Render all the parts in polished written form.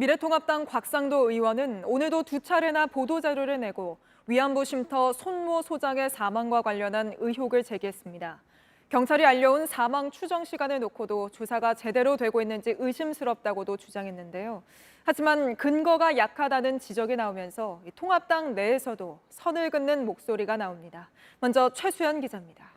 미래통합당 곽상도 의원은 오늘도 두 차례나 보도자료를 내고 위안부 쉼터 손모 소장의 사망과 관련한 의혹을 제기했습니다. 경찰이 알려온 사망 추정 시간을 놓고도 조사가 제대로 되고 있는지 의심스럽다고도 주장했는데요. 하지만 근거가 약하다는 지적이 나오면서 통합당 내에서도 선을 긋는 목소리가 나옵니다. 먼저 최수연 기자입니다.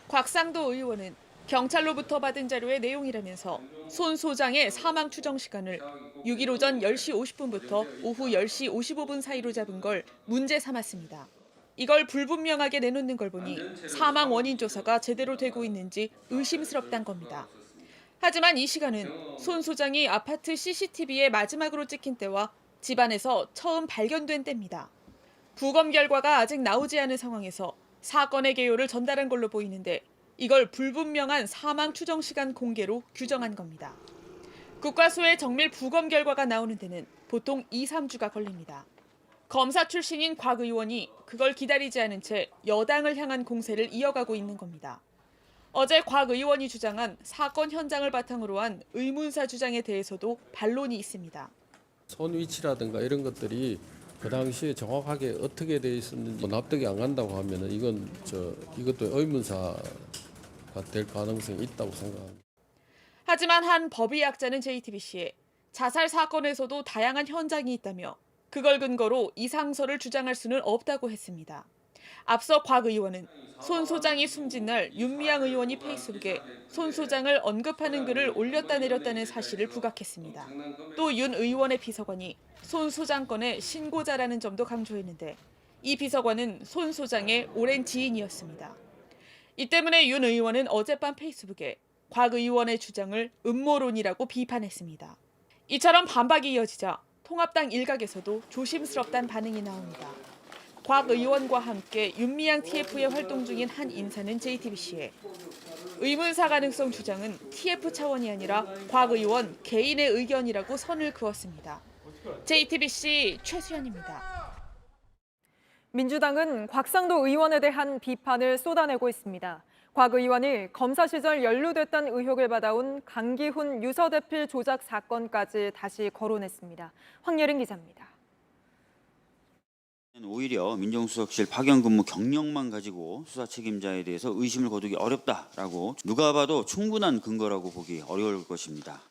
곽상도 의원은 경찰로부터 받은 자료의 내용이라면서 손 소장의 사망 추정 시간을 6일 오전 10시 50분부터 오후 10시 55분 사이로 잡은 걸 문제 삼았습니다. 이걸 불분명하게 내놓는 걸 보니 사망 원인 조사가 제대로 되고 있는지 의심스럽단 겁니다. 하지만 이 시간은 손 소장이 아파트 CCTV에 마지막으로 찍힌 때와 집안에서 처음 발견된 때입니다. 부검 결과가 아직 나오지 않은 상황에서 사건의 개요를 전달한 걸로 보이는데 이걸 불분명한 사망 추정 시간 공개로 규정한 겁니다. 국과수의 정밀 부검 결과가 나오는 데는 보통 2, 3주가 걸립니다. 검사 출신인 곽 의원이 그걸 기다리지 않은 채 여당을 향한 공세를 이어가고 있는 겁니다. 어제 곽 의원이 주장한 사건 현장을 바탕으로 한 의문사 주장에 대해서도 반론이 있습니다. 손 위치라든가 이런 것들이 그 당시에 정확하게 어떻게 돼 있었는지 납득이 안 간다고 하면은 이것도 의문사가 될 가능성이 있다고 생각합니다. 하지만 한 법의학자는 JTBC에 자살 사건에서도 다양한 현장이 있다며 그걸 근거로 이상설을 주장할 수는 없다고 했습니다. 앞서 곽 의원은 손 소장이 숨진 날 윤미향 의원이 페이스북에 손 소장을 언급하는 글을 올렸다 내렸다는 사실을 부각했습니다. 또 윤 의원의 비서관이 손 소장 건의 신고자라는 점도 강조했는데 이 비서관은 손 소장의 오랜 지인이었습니다. 이 때문에 윤 의원은 어젯밤 페이스북에 곽 의원의 주장을 음모론이라고 비판했습니다. 이처럼 반박이 이어지자 통합당 일각에서도 조심스럽다는 반응이 나옵니다. 곽 의원과 함께 윤미향 TF에 활동 중인 한 인사는 JTBC에 의문사 가능성 주장은 TF 차원이 아니라 곽 의원 개인의 의견이라고 선을 그었습니다. JTBC 최수연입니다. 민주당은 곽상도 의원에 대한 비판을 쏟아내고 있습니다. 곽 의원이 검사 시절 연루됐다는 의혹을 받아온 강기훈 유서대필 조작 사건까지 다시 거론했습니다. 황예린 기자입니다. 오히려 민정수석실 파견 근무 경력만 가지고 수사 책임자에 대해서 의심을 거두기 어렵다라고 누가 봐도 충분한 근거라고 보기 어려울 것입니다.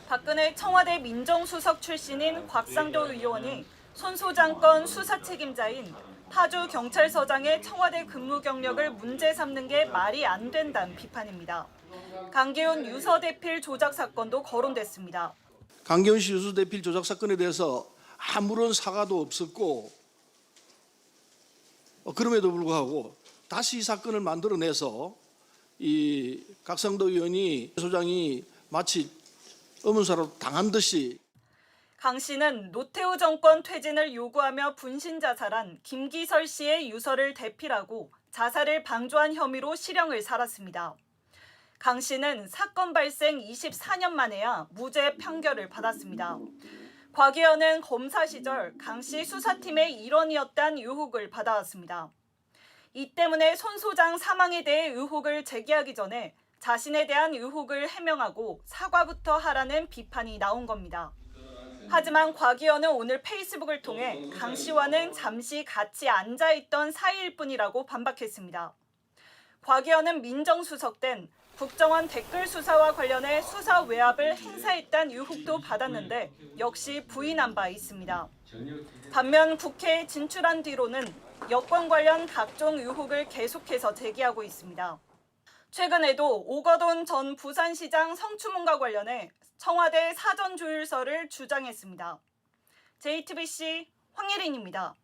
박근혜 청와대 민정수석 출신인 곽상도 의원이 손 소장 건 수사 책임자인 파주 경찰서장의 청와대 근무 경력을 문제 삼는 게 말이 안 된다는 비판입니다. 강기훈 유서대필 조작 사건도 거론됐습니다. 강기훈 씨 유서대필 조작 사건에 대해서 아무런 사과도 없었고 그럼에도 불구하고 다시 이 사건을 만들어내서 이 곽상도 의원이 소장이 마치 의문사로 당한 듯이 강 씨는 노태우 정권 퇴진을 요구하며 분신 자살한 김기설 씨의 유서를 대필하고 자살을 방조한 혐의로 실형을 살았습니다. 강 씨는 사건 발생 24년 만에야 무죄 판결을 받았습니다. 곽 의원은 검사 시절 강 씨 수사팀의 일원이었다는 의혹을 받아왔습니다. 이 때문에 손 소장 사망에 대해 의혹을 제기하기 전에 자신에 대한 의혹을 해명하고 사과부터 하라는 비판이 나온 겁니다. 하지만 곽 의원은 오늘 페이스북을 통해 강 씨와는 잠시 같이 앉아있던 사이일 뿐이라고 반박했습니다. 곽 의원은 민정수석 땐 국정원 댓글 수사와 관련해 수사 외압을 행사했다는 의혹도 받았는데 역시 부인한 바 있습니다. 반면 국회에 진출한 뒤로는 여권 관련 각종 의혹을 계속해서 제기하고 있습니다. 최근에도 오거돈 전 부산시장 성추문과 관련해 청와대 사전조율서를 주장했습니다. JTBC 황예린입니다.